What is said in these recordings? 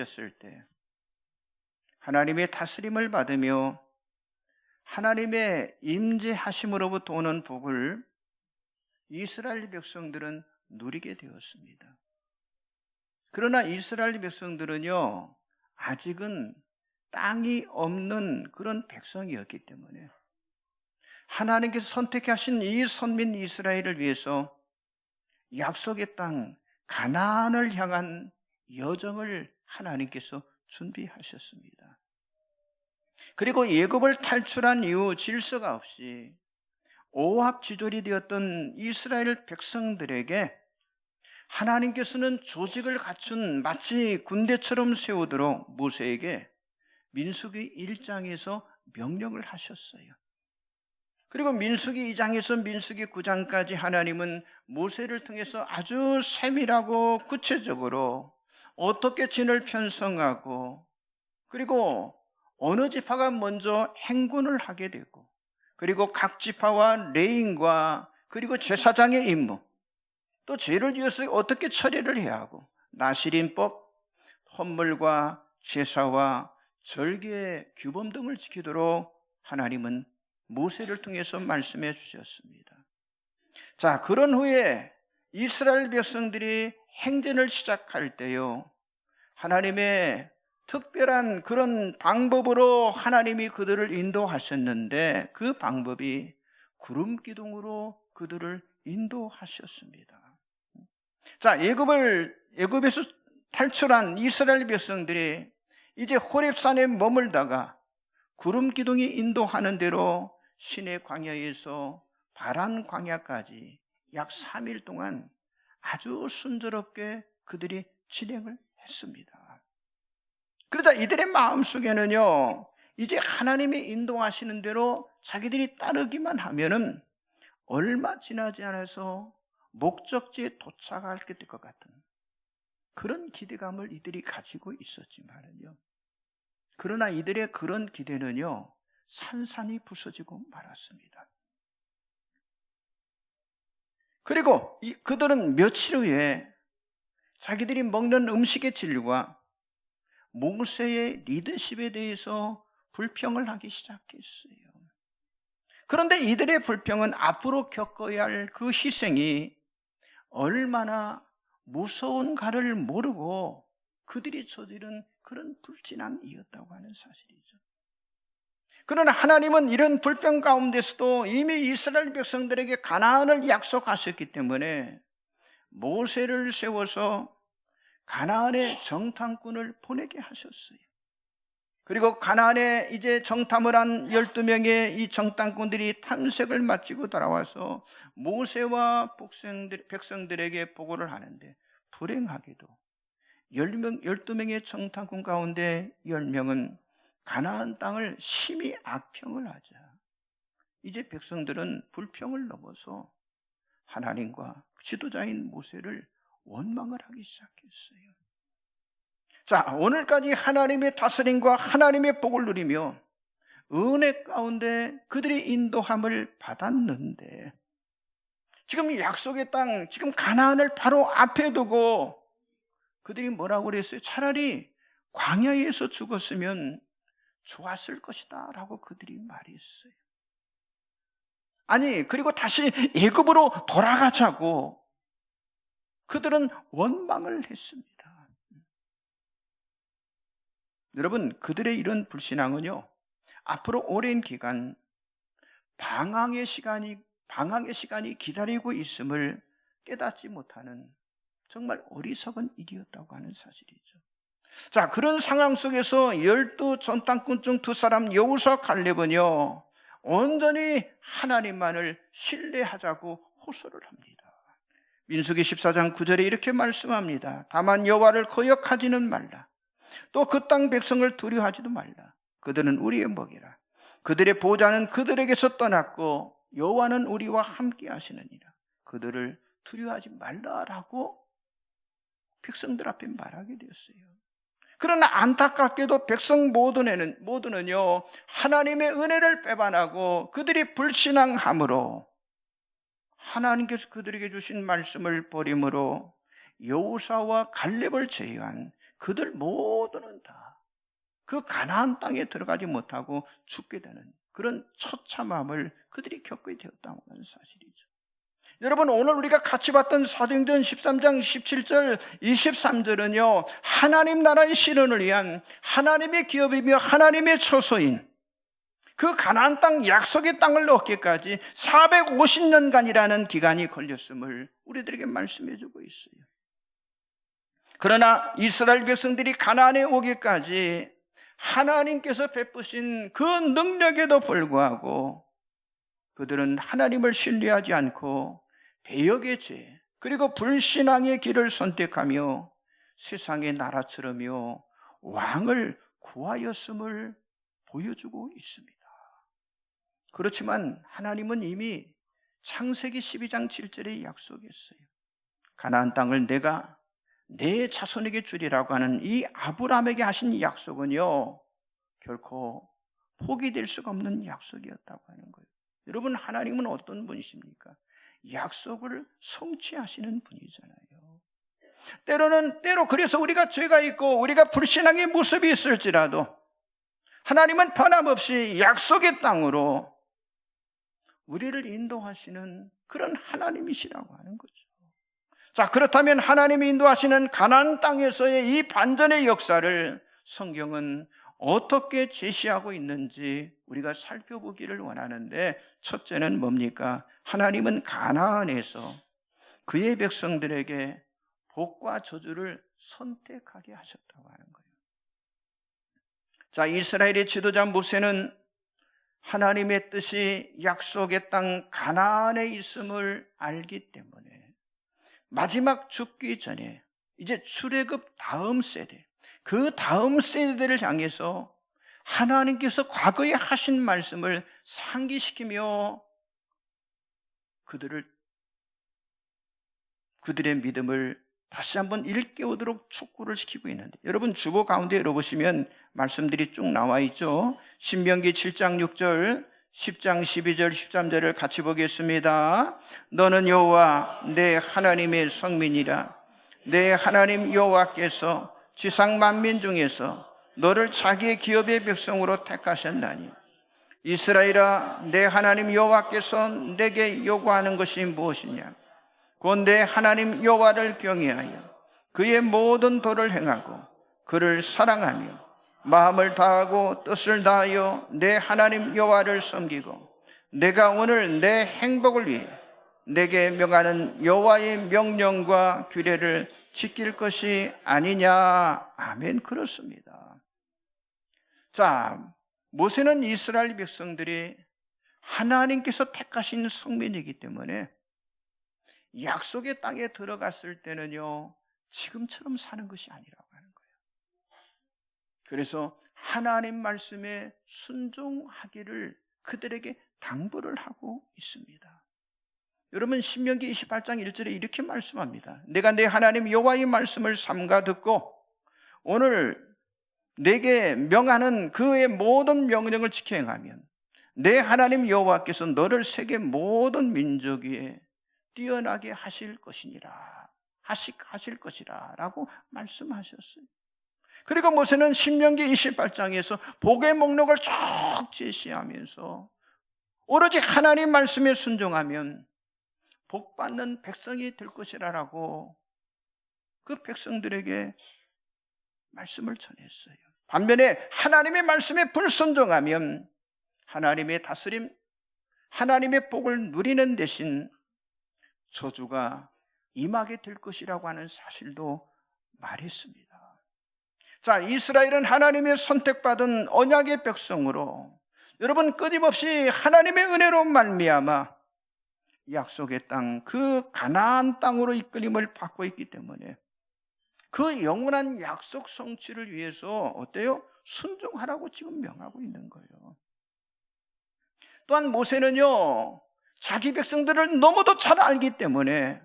세워졌을 때 하나님의 다스림을 받으며 하나님의 임재하심으로부터 오는 복을 이스라엘 백성들은 누리게 되었습니다. 그러나 이스라엘 백성들은요, 아직은 땅이 없는 그런 백성이었기 때문에 하나님께서 선택하신 이 선민 이스라엘을 위해서 약속의 땅 가나안을 향한 여정을 하나님께서 준비하셨습니다. 그리고 애굽을 탈출한 이후 질서가 없이 오합지졸이 되었던 이스라엘 백성들에게 하나님께서는 조직을 갖춘 마치 군대처럼 세우도록 모세에게 민수기 1장에서 명령을 하셨어요. 그리고 민수기 2장에서 민수기 9장까지 하나님은 모세를 통해서 아주 세밀하고 구체적으로 어떻게 진을 편성하고 그리고 어느 지파가 먼저 행군을 하게 되고 그리고 각 지파와 레인과 그리고 제사장의 임무, 또 죄를 지어서 어떻게 처리를 해야 하고 나시린법, 헌물과 제사와 절기의 규범 등을 지키도록 하나님은 모세를 통해서 말씀해 주셨습니다. 자, 그런 후에 이스라엘 백성들이 행진을 시작할 때요, 하나님의 특별한 그런 방법으로 하나님이 그들을 인도하셨는데 그 방법이 구름 기둥으로 그들을 인도하셨습니다. 자, 애굽에서 탈출한 이스라엘 백성들이 이제 호렙산에 머물다가 구름 기둥이 인도하는 대로 시내 광야에서 바란 광야까지 약 3일 동안 아주 순조롭게 그들이 진행을 했습니다. 그러자 이들의 마음속에는요, 이제 하나님이 인도하시는 대로 자기들이 따르기만 하면은 얼마 지나지 않아서 목적지에 도착하게 될 것 같은 그런 기대감을 이들이 가지고 있었지만은요, 그러나 이들의 그런 기대는요, 산산이 부서지고 말았습니다. 그리고 그들은 며칠 후에 자기들이 먹는 음식의 질과 모세의 리더십에 대해서 불평을 하기 시작했어요. 그런데 이들의 불평은 앞으로 겪어야 할 그 희생이 얼마나 무서운가를 모르고 그들이 저지른 그런 불신앙이었다고 하는 사실이죠. 그러나 하나님은 이런 불평 가운데서도 이미 이스라엘 백성들에게 가나안을 약속하셨기 때문에 모세를 세워서 가나안의 정탐꾼을 보내게 하셨어요. 그리고 가나안에 이제 정탐을 한 12명의 이 정탐꾼들이 탐색을 마치고 돌아와서 모세와 백성들에게 보고를 하는데, 불행하게도 12명의 정탐꾼 가운데 10명은 가나안 땅을 심히 악평을 하자 이제 백성들은 불평을 넘어서 하나님과 지도자인 모세를 원망을 하기 시작했어요. 자, 오늘까지 하나님의 다스림과 하나님의 복을 누리며 은혜 가운데 그들이 인도함을 받았는데, 지금 약속의 땅, 지금 가나안을 바로 앞에 두고 그들이 뭐라고 그랬어요? 차라리 광야에서 죽었으면 좋았을 것이다 라고 그들이 말했어요. 아니, 그리고 다시 애굽으로 돌아가자고 그들은 원망을 했습니다. 여러분, 그들의 이런 불신앙은요, 앞으로 오랜 기간 방황의 시간이 기다리고 있음을 깨닫지 못하는 정말 어리석은 일이었다고 하는 사실이죠. 자, 그런 상황 속에서 12 전당꾼 중 2사람 여호수아 갈렙은요, 온전히 하나님만을 신뢰하자고 호소를 합니다. 민수기 14장 9절에 이렇게 말씀합니다. 다만 여호와를 거역하지는 말라. 또 그 땅 백성을 두려워하지도 말라. 그들은 우리의 먹이라. 그들의 보호자는 그들에게서 떠났고 여호와는 우리와 함께 하시느니라. 그들을 두려워하지 말라라고 백성들 앞에 말하게 되었어요. 그러나 안타깝게도 백성 모두는요, 하나님의 은혜를 배반하고 그들이 불신앙함으로 하나님께서 그들에게 주신 말씀을 버림으로 여호수아와 갈렙을 제외한 그들 모두는 다 그 가나안 땅에 들어가지 못하고 죽게 되는 그런 처참함을 그들이 겪게 되었다고 하는 사실이죠. 여러분, 오늘 우리가 같이 봤던 사도행전 13장 17절 23절은요 하나님 나라의 실현을 위한 하나님의 기업이며 하나님의 처소인 그 가나안 땅 약속의 땅을 얻기까지 450년간이라는 기간이 걸렸음을 우리들에게 말씀해 주고 있어요. 그러나 이스라엘 백성들이 가나안에 오기까지 하나님께서 베푸신 그 능력에도 불구하고 그들은 하나님을 신뢰하지 않고 배역의 죄 그리고 불신앙의 길을 선택하며 세상의 나라처럼요 왕을 구하였음을 보여주고 있습니다. 그렇지만 하나님은 이미 창세기 12장 7절에 약속했어요. 가나안 땅을 내가 내 자손에게 주리라고 하는 이 아브라함에게 하신 약속은요 결코 포기될 수가 없는 약속이었다고 하는 거예요. 여러분, 하나님은 어떤 분이십니까? 약속을 성취하시는 분이잖아요. 때로 그래서 우리가 죄가 있고 우리가 불신앙의 모습이 있을지라도 하나님은 변함없이 약속의 땅으로 우리를 인도하시는 그런 하나님이시라고 하는 거죠. 자, 그렇다면 하나님이 인도하시는 가나안 땅에서의 이 반전의 역사를 성경은 어떻게 제시하고 있는지 우리가 살펴보기를 원하는데, 첫째는 뭡니까? 하나님은 가나안에서 그의 백성들에게 복과 저주를 선택하게 하셨다고 하는 거예요. 자, 이스라엘의 지도자 모세는 하나님의 뜻이 약속의 땅 가나안에 있음을 알기 때문에 마지막 죽기 전에 이제 출애굽 다음 세대, 그 다음 세대를 향해서 하나님께서 과거에 하신 말씀을 상기시키며 그들의 믿음을 다시 한번 일깨우도록 촉구를 시키고 있는데, 여러분 주보 가운데 열어보시면 말씀들이 쭉 나와 있죠. 신명기 7장 6절, 10장 12절 13절을 같이 보겠습니다. 너는 여호와 내 하나님의 성민이라. 내 하나님 여호와께서 지상 만민 중에서 너를 자기의 기업의 백성으로 택하셨나니 이스라엘아, 내 하나님 여호와께서 내게 요구하는 것이 무엇이냐? 곧 내 하나님 여호와를 경외하여 그의 모든 도를 행하고 그를 사랑하며 마음을 다하고 뜻을 다하여 내 하나님 여호와를 섬기고 내가 오늘 내 행복을 위해 내게 명하는 여호와의 명령과 규례를 지킬 것이 아니냐. 아멘. 그렇습니다. 자, 모세는 이스라엘 백성들이 하나님께서 택하신 성민이기 때문에 약속의 땅에 들어갔을 때는요 지금처럼 사는 것이 아니라고 하는 거예요. 그래서 하나님 말씀에 순종하기를 그들에게 당부를 하고 있습니다. 여러분, 신명기 28장 1절에 이렇게 말씀합니다. 내가 내 하나님 여호와의 말씀을 삼가 듣고 오늘 내게 명하는 그의 모든 명령을 지켜 행하면 내 하나님 여호와께서 너를 세계 모든 민족 위에 뛰어나게 하실 것이니라, 하실 것이라 라고 말씀하셨어요. 그리고 모세는 신명기 28장에서 복의 목록을 쭉 제시하면서 오로지 하나님 말씀에 순종하면 복받는 백성이 될 것이라고 그 백성들에게 말씀을 전했어요. 반면에 하나님의 말씀에 불순종하면 하나님의 다스림, 하나님의 복을 누리는 대신 저주가 임하게 될 것이라고 하는 사실도 말했습니다. 자, 이스라엘은 하나님의 선택받은 언약의 백성으로 여러분 끊임없이 하나님의 은혜로 말미암아 약속의 땅, 그 가나안 땅으로 이끌림을 받고 있기 때문에 그 영원한 약속 성취를 위해서 어때요? 순종하라고 지금 명하고 있는 거예요. 또한 모세는요 자기 백성들을 너무도 잘 알기 때문에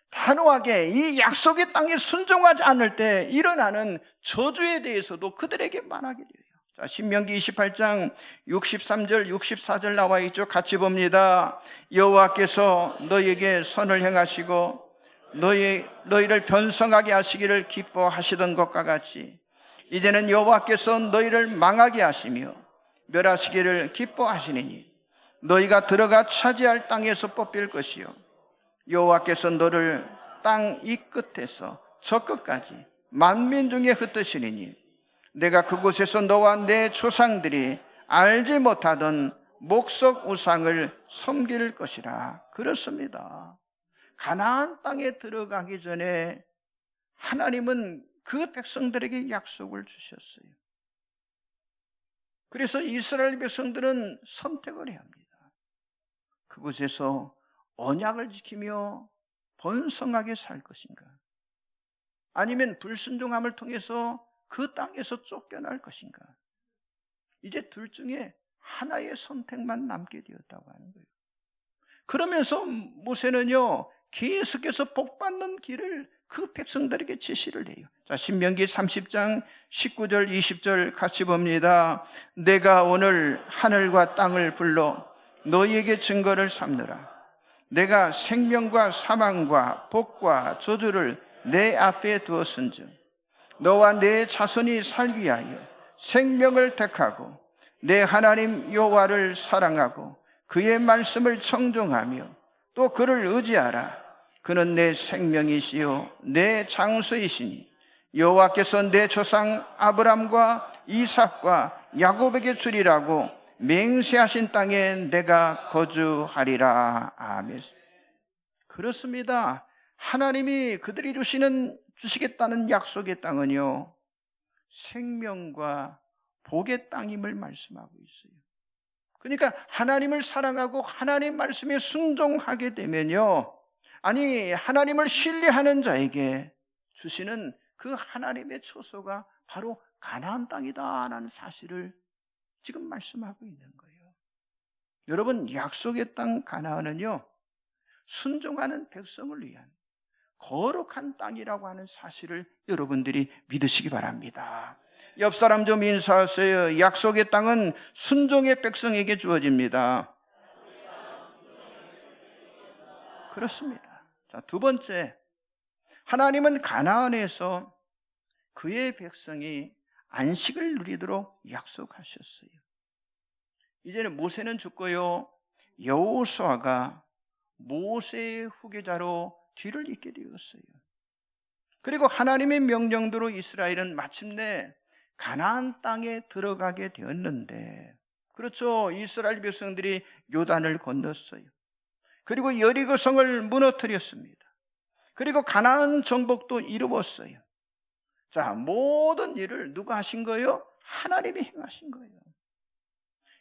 단호하게 이 약속의 땅에 순종하지 않을 때 일어나는 저주에 대해서도 그들에게 말하게 돼요. 자, 신명기 28장 63절 64절 나와 있죠. 같이 봅니다. 여호와께서 너에게 선을 행하시고 너희를 변성하게 하시기를 기뻐하시던 것과 같이 이제는 여호와께서 너희를 망하게 하시며 멸하시기를 기뻐하시니니 너희가 들어가 차지할 땅에서 뽑힐 것이요 여호와께서 너를 땅 이 끝에서 저 끝까지 만민 중에 흩으시리니 내가 그곳에서 너와 내 조상들이 알지 못하던 목석 우상을 섬길 것이라. 그렇습니다. 가나안 땅에 들어가기 전에 하나님은 그 백성들에게 약속을 주셨어요. 그래서 이스라엘 백성들은 선택을 해야 합니다. 그곳에서 언약을 지키며 번성하게 살 것인가, 아니면 불순종함을 통해서 그 땅에서 쫓겨날 것인가. 이제 둘 중에 하나의 선택만 남게 되었다고 하는 거예요. 그러면서 모세는요 계속해서 복받는 길을 그 백성들에게 제시를 해요. 자, 신명기 30장 19절 20절 같이 봅니다. 내가 오늘 하늘과 땅을 불러 너희에게 증거를 삼느라. 내가 생명과 사망과 복과 저주를 내 앞에 두었은즉 너와 내 자손이 살기 위하여 생명을 택하고 내 하나님 여호와를 사랑하고 그의 말씀을 청종하며 또 그를 의지하라. 그는 내 생명이시요 내 장소이시니 여호와께서 내 조상 아브람과 이삭과 야곱에게 주리라고 맹세하신 땅에 내가 거주하리라. 아멘. 그렇습니다. 하나님이 그들이 주시겠다는 약속의 땅은요 생명과 복의 땅임을 말씀하고 있어요. 그러니까 하나님을 사랑하고 하나님 말씀에 순종하게 되면요, 아니 하나님을 신뢰하는 자에게 주시는 그 하나님의 초소가 바로 가나안 땅이다라는 사실을 지금 말씀하고 있는 거예요. 여러분, 약속의 땅 가나안은요 순종하는 백성을 위한 거룩한 땅이라고 하는 사실을 여러분들이 믿으시기 바랍니다. 옆 사람 좀 인사하세요. 약속의 땅은 순종의 백성에게 주어집니다. 그렇습니다. 자, 두 번째, 하나님은 가나안에서 그의 백성이 안식을 누리도록 약속하셨어요. 이제는 모세는 죽고요 여호수아가 모세의 후계자로 뒤를 잇게 되었어요. 그리고 하나님의 명령대로 이스라엘은 마침내 가나안 땅에 들어가게 되었는데, 그렇죠, 이스라엘 백성들이 요단을 건넜어요. 그리고 여리고 성을 무너뜨렸습니다. 그리고 가나안 정복도 이루었어요. 자, 모든 일을 누가 하신 거예요? 하나님이 행하신 거예요.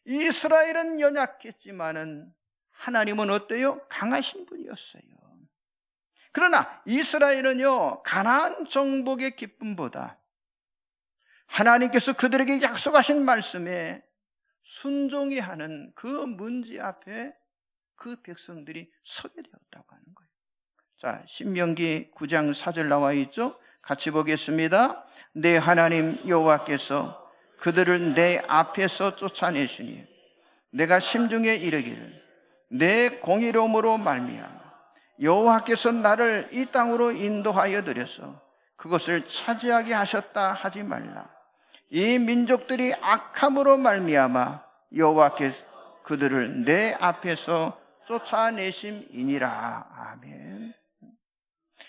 이스라엘은 연약했지만은 하나님은 어때요? 강하신 분이었어요. 그러나 이스라엘은요 가나안 정복의 기쁨보다 하나님께서 그들에게 약속하신 말씀에 순종히 하는 그 문제 앞에 그 백성들이 서게 되었다고 하는 거예요. 자, 신명기 9장 4절 나와 있죠? 같이 보겠습니다. 내 하나님 여호와께서 그들을 내 앞에서 쫓아내시니 내가 심중에 이르기를 내 공의로움으로 말미암아 여호와께서 나를 이 땅으로 인도하여 드려서 그것을 차지하게 하셨다 하지 말라. 이 민족들이 악함으로 말미암아 여호와께서 그들을 내 앞에서 쫓아내심이니라. 아멘.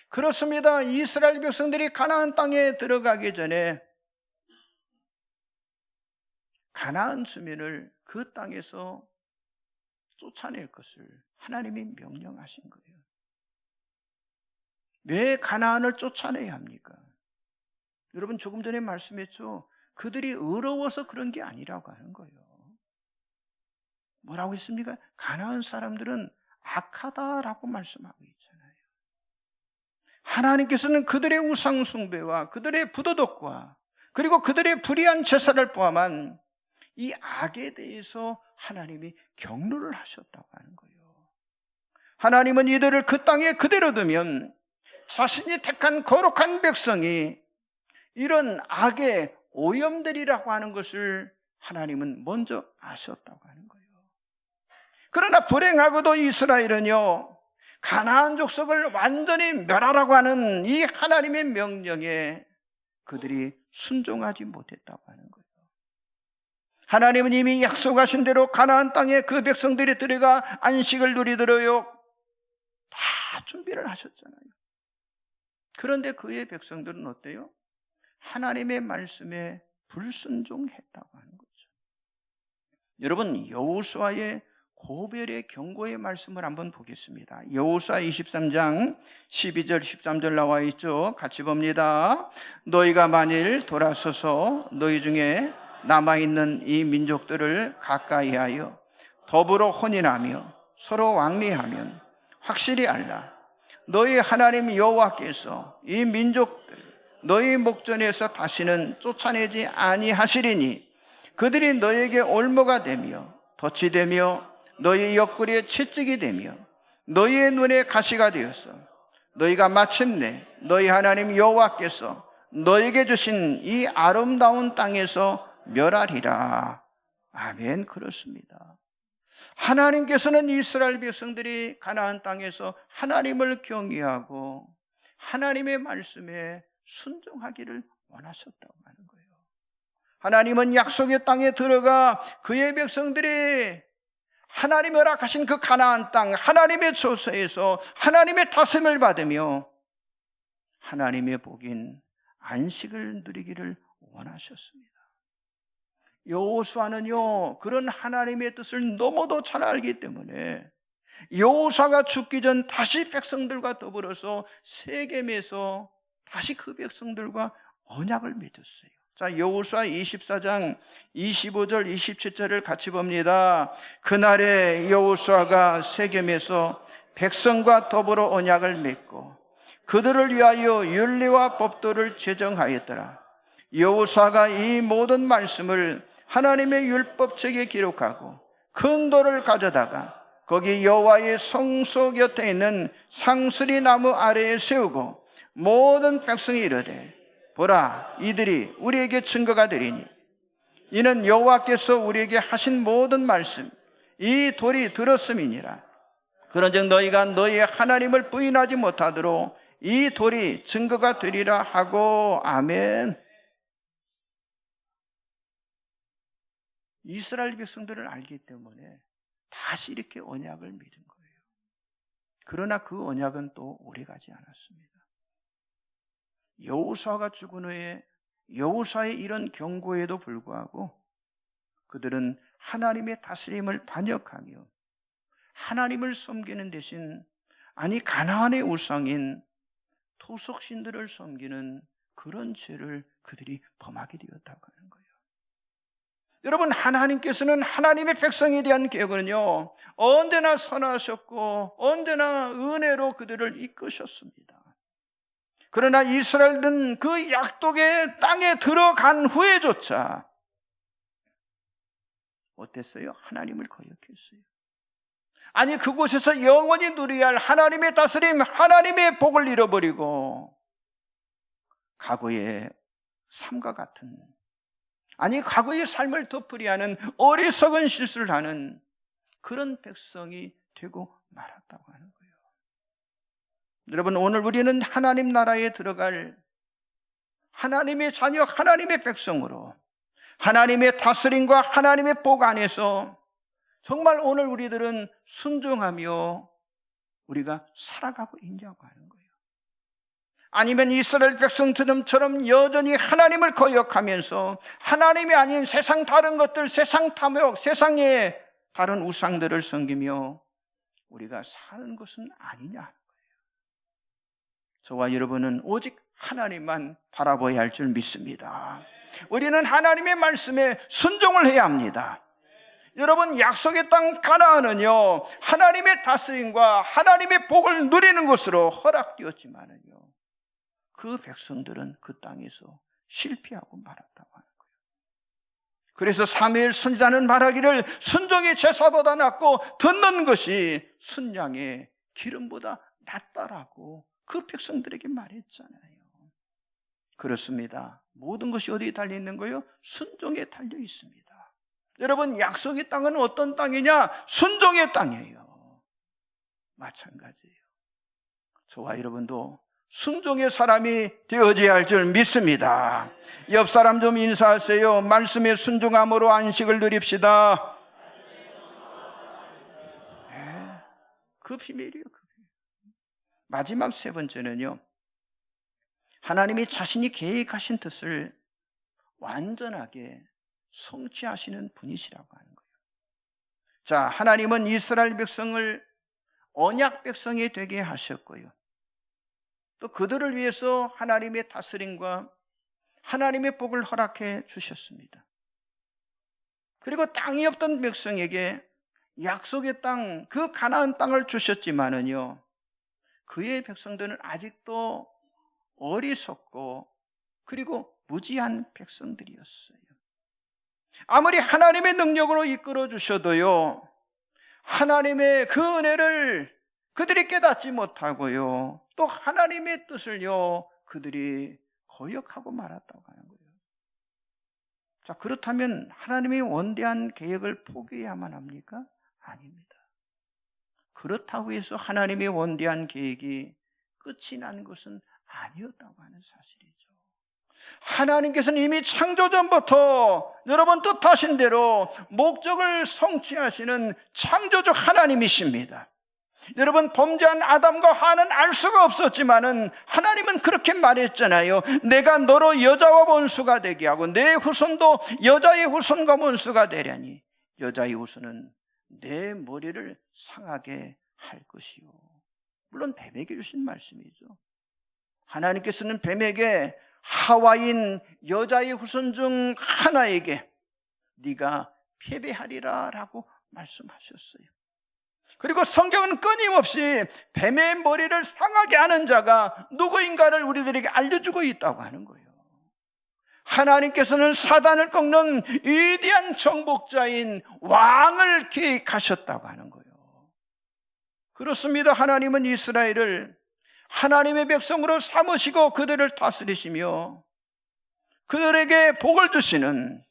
그렇습니다. 이스라엘 백성들이 가나안 땅에 들어가기 전에 가나안 주민을 그 땅에서 쫓아낼 것을 하나님이 명령하신 거예요. 왜 가나안을 쫓아내야 합니까? 여러분, 조금 전에 말씀했죠. 그들이 의로워서 그런 게 아니라고 하는 거예요. 뭐라고 했습니까? 가나안 사람들은 악하다라고 말씀하고 있잖아요. 하나님께서는 그들의 우상 숭배와 그들의 부도덕과 그리고 그들의 불의한 제사를 포함한 이 악에 대해서 하나님이 경로를 하셨다고 하는 거예요. 하나님은 이들을 그 땅에 그대로 두면 자신이 택한 거룩한 백성이 이런 악의 오염되리라고 하는 것을 하나님은 먼저 아셨다고 하는 거예요. 그러나 불행하고도 이스라엘은요 가나안 족속을 완전히 멸하라고 하는 이 하나님의 명령에 그들이 순종하지 못했다고 하는 거예요. 하나님은 이미 약속하신 대로 가나안 땅에 그 백성들이 들어가 안식을 누리도록 다 준비를 하셨잖아요. 그런데 그의 백성들은 어때요? 하나님의 말씀에 불순종했다고 하는 거죠. 여러분, 여호수아의 고별의 경고의 말씀을 한번 보겠습니다. 여호수아 23장 12절 13절 나와 있죠. 같이 봅니다. 너희가 만일 돌아서서 너희 중에 남아있는 이 민족들을 가까이하여 더불어 혼인하며 서로 왕래하면 확실히 알라. 너희 하나님 여호와께서 이 민족들 너희 목전에서 다시는 쫓아내지 아니하시리니 그들이 너희에게 올무가 되며 덫이 되며 너희 옆구리에 채찍이 되며 너희의 눈에 가시가 되어서 너희가 마침내 너희 하나님 여호와께서 너희에게 주신 이 아름다운 땅에서 멸하리라. 아멘. 그렇습니다. 하나님께서는 이스라엘 백성들이 가나안 땅에서 하나님을 경외하고 하나님의 말씀에 순종하기를 원하셨다고 하는 거예요. 하나님은 약속의 땅에 들어가 그의 백성들이 하나님이 허락하신 그 가나안 땅, 하나님의 조서에서 하나님의 다스림을 받으며 하나님의 복인 안식을 누리기를 원하셨습니다. 여호수아는요, 그런 하나님의 뜻을 너무도 잘 알기 때문에 여호수아가 죽기 전 다시 백성들과 더불어서 세겜에서 다시 그 백성들과 언약을 맺었어요. 자, 여호수아 24장 25절 27절을 같이 봅니다. 그날에 여호수아가 세겜에서 백성과 더불어 언약을 맺고 그들을 위하여 율례와 법도를 제정하였더라. 여호수아가 이 모든 말씀을 하나님의 율법책에 기록하고 큰 돌을 가져다가 거기 여호와의 성소 곁에 있는 상수리 나무 아래에 세우고 모든 백성이 이르되 보라, 이들이 우리에게 증거가 되리니 이는 여호와께서 우리에게 하신 모든 말씀 이 돌이 들었음이니라. 그런즉 너희가 너희의 하나님을 부인하지 못하도록 이 돌이 증거가 되리라 하고. 아멘. 이스라엘 백성들을 알기 때문에 다시 이렇게 언약을 맺은 거예요. 그러나 그 언약은 또 오래가지 않았습니다. 여호수아가 죽은 후에 여호수아의 이런 경고에도 불구하고 그들은 하나님의 다스림을 반역하며 하나님을 섬기는 대신 가나안의 우상인 토속신들을 섬기는 그런 죄를 그들이 범하게 되었다고 하는 거예요. 여러분, 하나님께서는 하나님의 백성에 대한 계획은요, 언제나 선하셨고 언제나 은혜로 그들을 이끄셨습니다. 그러나 이스라엘은 그 약독의 땅에 들어간 후에조차 어땠어요? 하나님을 거역했어요. 그곳에서 영원히 누려야 할 하나님의 다스림, 하나님의 복을 잃어버리고 과거의 삶과 같은, 과거의 삶을 되풀이하는 어리석은 실수를 하는 그런 백성이 되고 말았다고 하는 거예요. 여러분, 오늘 우리는 하나님 나라에 들어갈 하나님의 자녀, 하나님의 백성으로 하나님의 다스림과 하나님의 복 안에서 정말 오늘 우리들은 순종하며 우리가 살아가고 있냐고 하는 거예요. 아니면 이스라엘 백성처럼 여전히 하나님을 거역하면서 하나님이 아닌 세상 다른 것들, 세상 탐욕, 세상의 다른 우상들을 섬기며 우리가 사는 것은 아니냐 하는 거예요. 저와 여러분은 오직 하나님만 바라봐야 할 줄 믿습니다. 우리는 하나님의 말씀에 순종을 해야 합니다. 여러분, 약속의 땅 가나안은요, 하나님의 다스림과 하나님의 복을 누리는 것으로 허락되었지만은요, 그 백성들은 그 땅에서 실패하고 말았다고 하는 거예요. 그래서 사무엘 선지자는 말하기를 순종이 제사보다 낫고 듣는 것이 순양의 기름보다 낫다라고 그 백성들에게 말했잖아요. 그렇습니다. 모든 것이 어디에 달려 있는 거예요? 순종에 달려 있습니다. 여러분, 약속의 땅은 어떤 땅이냐? 순종의 땅이에요. 마찬가지예요. 저와 여러분도 순종의 사람이 되어져야 할 줄 믿습니다. 옆 사람 좀 인사하세요. 말씀에 순종함으로 안식을 누립시다. 네, 그 비밀이에요. 마지막 세 번째는요, 하나님이 자신이 계획하신 뜻을 완전하게 성취하시는 분이시라고 하는 거예요. 자, 하나님은 이스라엘 백성을 언약 백성이 되게 하셨고요, 또 그들을 위해서 하나님의 다스림과 하나님의 복을 허락해 주셨습니다. 그리고 땅이 없던 백성에게 약속의 땅, 그 가나안 땅을 주셨지만은요, 그의 백성들은 아직도 어리석고 그리고 무지한 백성들이었어요. 아무리 하나님의 능력으로 이끌어 주셔도요, 하나님의 그 은혜를 그들이 깨닫지 못하고요, 또 하나님의 뜻을요, 그들이 거역하고 말았다고 하는 거예요. 자, 그렇다면 하나님의 원대한 계획을 포기해야만 합니까? 아닙니다. 그렇다고 해서 하나님의 원대한 계획이 끝이 난 것은 아니었다고 하는 사실이죠. 하나님께서는 이미 창조 전부터 여러분 뜻하신 대로 목적을 성취하시는 창조주 하나님이십니다. 여러분, 범죄한 아담과 하와는 알 수가 없었지만은 하나님은 그렇게 말했잖아요. 내가 너로 여자와 원수가 되게 하고 내 후손도 여자의 후손과 원수가 되려니 여자의 후손은 내 머리를 상하게 할 것이요. 물론 뱀에게 주신 말씀이죠. 하나님께서는 뱀에게 하와인 여자의 후손 중 하나에게 네가 패배하리라 라고 말씀하셨어요. 그리고 성경은 끊임없이 뱀의 머리를 상하게 하는 자가 누구인가를 우리들에게 알려주고 있다고 하는 거예요. 하나님께서는 사단을 꺾는 위대한 정복자인 왕을 계획하셨다고 하는 거예요. 그렇습니다. 하나님은 이스라엘을 하나님의 백성으로 삼으시고 그들을 다스리시며 그들에게 복을 주시는,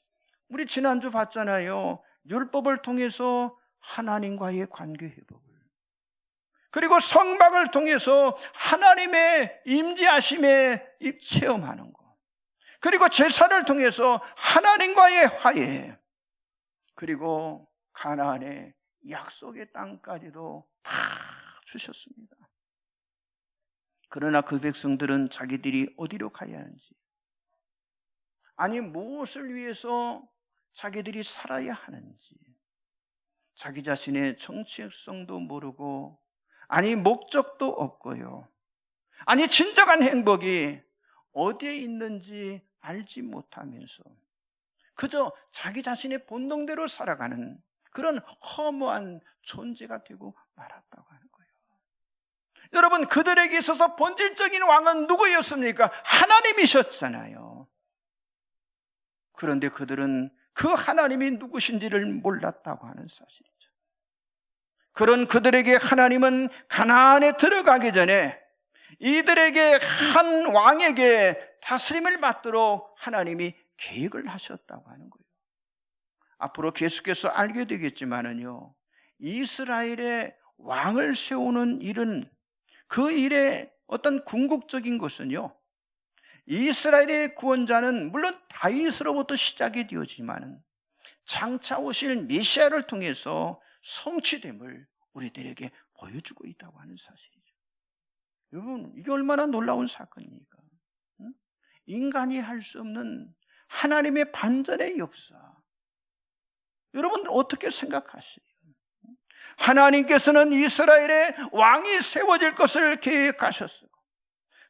우리 지난주 봤잖아요. 율법을 통해서 하나님과의 관계 회복을, 그리고 성막을 통해서 하나님의 임재하심에 체험하는 것, 그리고 제사를 통해서 하나님과의 화해, 그리고 가나안의 약속의 땅까지도 다 주셨습니다. 그러나 그 백성들은 자기들이 어디로 가야 하는지, 아니 무엇을 위해서 자기들이 살아야 하는지, 자기 자신의 정체성도 모르고, 아니 목적도 없고요, 아니 진정한 행복이 어디에 있는지 알지 못하면서 그저 자기 자신의 본능대로 살아가는 그런 허무한 존재가 되고 말았다고 하는 거예요. 여러분, 그들에게 있어서 본질적인 왕은 누구였습니까? 하나님이셨잖아요. 그런데 그들은 그 하나님이 누구신지를 몰랐다고 하는 사실이죠. 그런 그들에게 하나님은 가나안에 들어가기 전에 이들에게 한 왕에게 다스림을 받도록 하나님이 계획을 하셨다고 하는 거예요. 앞으로 계속해서 알게 되겠지만은요, 이스라엘의 왕을 세우는 일은, 그 일의 어떤 궁극적인 것은요, 이스라엘의 구원자는 물론 다윗으로부터 시작이 되었지만 장차 오실 메시아를 통해서 성취됨을 우리들에게 보여주고 있다고 하는 사실이죠. 여러분, 이게 얼마나 놀라운 사건입니까? 인간이 할 수 없는 하나님의 반전의 역사. 여러분 어떻게 생각하세요? 하나님께서는 이스라엘의 왕이 세워질 것을 계획하셨어요.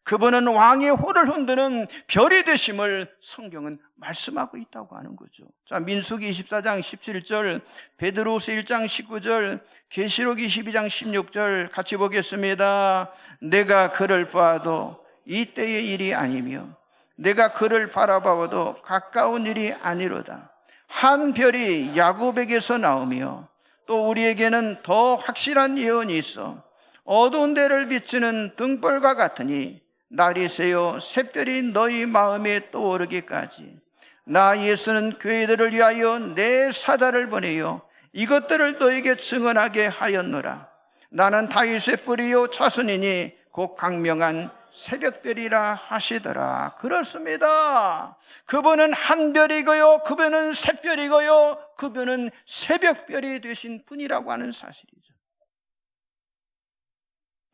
그분은 왕의 호를 흔드는 별이 되심을 성경은 말씀하고 있다고 하는 거죠. 자, 민수기 24장 17절, 베드로후서 1장 19절, 계시록 22장 16절 같이 보겠습니다. 내가 그를 보아도 이때의 일이 아니며 내가 그를 바라봐도 가까운 일이 아니로다. 한 별이 야곱에게서 나오며 또 우리에게는 더 확실한 예언이 있어 어두운 데를 비추는 등불과 같으니 날이 새어 샛별이 너희 마음에 떠오르기까지 나 예수는 교회들을 위하여 내 사자를 보내요 이것들을 너에게 증언하게 하였노라. 나는 다윗의 뿌리요 자손이니 곧 강명한 새벽별이라 하시더라. 그렇습니다. 그분은 한별이고요, 그분은 샛별이고요, 그분은 새벽별이 되신 분이라고 하는 사실이죠.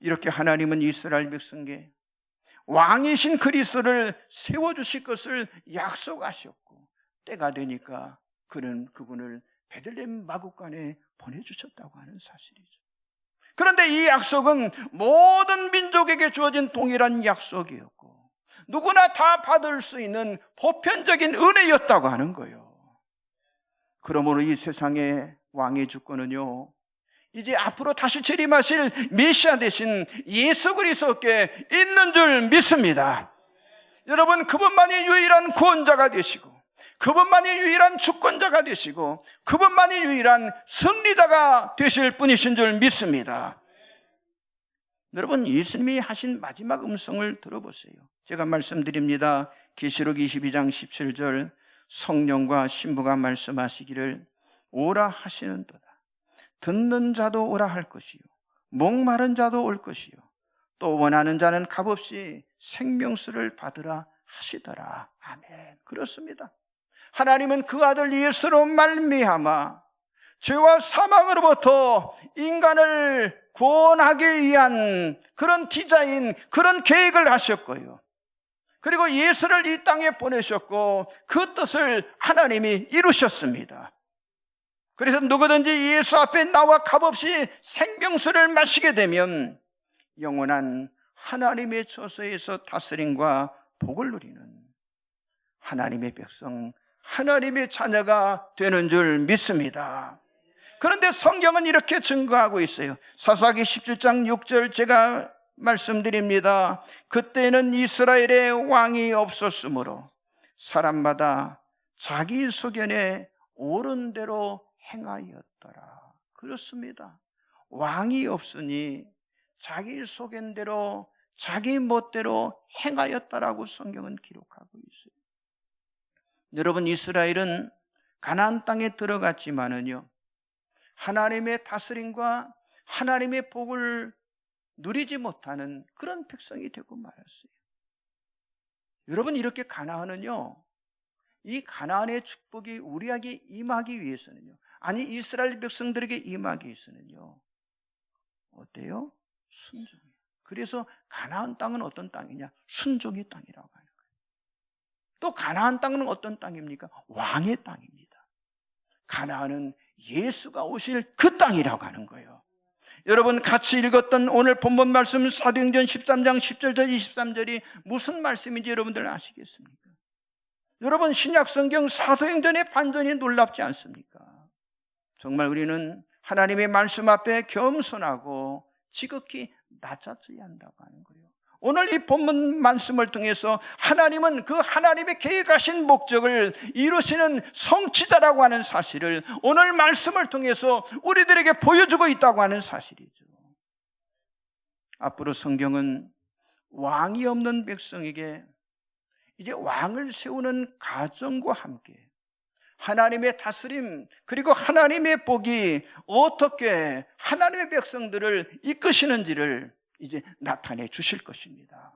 이렇게 하나님은 이스라엘 백성에게 왕이신 그리스도를 세워주실 것을 약속하셨고, 때가 되니까 그분을 베들레헴 마구간에 보내주셨다고 하는 사실이죠. 그런데 이 약속은 모든 민족에게 주어진 동일한 약속이었고, 누구나 다 받을 수 있는 보편적인 은혜였다고 하는 거예요. 그러므로 이 세상의 왕의 주권은요, 이제 앞으로 다시 재림하실 메시아 되신 예수 그리스도께 있는 줄 믿습니다. 여러분, 그분만이 유일한 구원자가 되시고, 그분만이 유일한 주권자가 되시고, 그분만이 유일한 승리자가 되실 분이신 줄 믿습니다. 여러분, 예수님이 하신 마지막 음성을 들어보세요. 제가 말씀드립니다. 계시록 22장 17절, 성령과 신부가 말씀하시기를 오라 하시는도다. 듣는 자도 오라 할 것이요, 목마른 자도 올 것이요, 또 원하는 자는 값없이 생명수를 받으라 하시더라. 아멘. 그렇습니다. 하나님은 그 아들 예수로 말미암아 죄와 사망으로부터 인간을 구원하기 위한 그런 디자인, 그런 계획을 하셨고요, 그리고 예수를 이 땅에 보내셨고 그 뜻을 하나님이 이루셨습니다. 그래서 누구든지 예수 앞에 나와 값없이 생명수를 마시게 되면 영원한 하나님의 처소에서 다스림과 복을 누리는 하나님의 백성, 하나님의 자녀가 되는 줄 믿습니다. 그런데 성경은 이렇게 증거하고 있어요. 사사기 17장 6절 제가 말씀드립니다. 그때는 이스라엘에 왕이 없었으므로 사람마다 자기 소견에 옳은 대로 행하였더라. 그렇습니다. 왕이 없으니 자기 소견대로 자기 멋대로 행하였다라고 성경은 기록하고 있어요. 여러분, 이스라엘은 가나안 땅에 들어갔지만은요, 하나님의 다스림과 하나님의 복을 누리지 못하는 그런 백성이 되고 말았어요. 여러분, 이렇게 가나안은요, 이 가나안의 축복이 우리에게 임하기 위해서는요, 아니 이스라엘 백성들에게 임하기 위해서는요, 어때요? 순종이에요. 그래서 가나안 땅은 어떤 땅이냐? 순종의 땅이라고 하는 거예요. 또 가나안 땅은 어떤 땅입니까? 왕의 땅입니다. 가나안은 예수가 오실 그 땅이라고 하는 거예요. 여러분, 같이 읽었던 오늘 본문 말씀 사도행전 13장 10절부터 23절이 무슨 말씀인지 여러분들 아시겠습니까? 여러분, 신약 성경 사도행전의 반전이 놀랍지 않습니까? 정말 우리는 하나님의 말씀 앞에 겸손하고 지극히 낮아져야 한다고 하는 거예요. 오늘 이 본문 말씀을 통해서 하나님은 그 하나님의 계획하신 목적을 이루시는 성취자라고 하는 사실을 오늘 말씀을 통해서 우리들에게 보여주고 있다고 하는 사실이죠. 앞으로 성경은 왕이 없는 백성에게 이제 왕을 세우는 가정과 함께 하나님의 다스림, 그리고 하나님의 복이 어떻게 하나님의 백성들을 이끄시는지를 이제 나타내 주실 것입니다.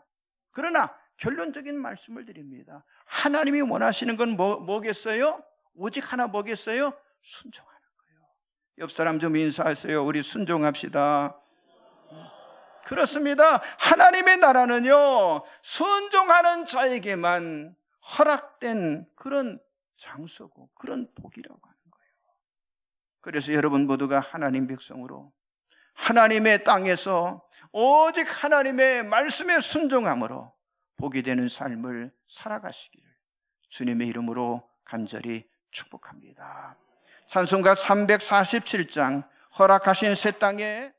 그러나 결론적인 말씀을 드립니다. 하나님이 원하시는 건 뭐겠어요? 오직 하나 뭐겠어요? 순종하는 거예요. 옆 사람 좀 인사하세요. 우리 순종합시다. 그렇습니다. 하나님의 나라는요, 순종하는 자에게만 허락된 그런 장소고 그런 복이라고 하는 거예요. 그래서 여러분 모두가 하나님 백성으로 하나님의 땅에서 오직 하나님의 말씀에 순종함으로 복이 되는 삶을 살아가시기를 주님의 이름으로 간절히 축복합니다. 찬송가 347장 허락하신 새 땅에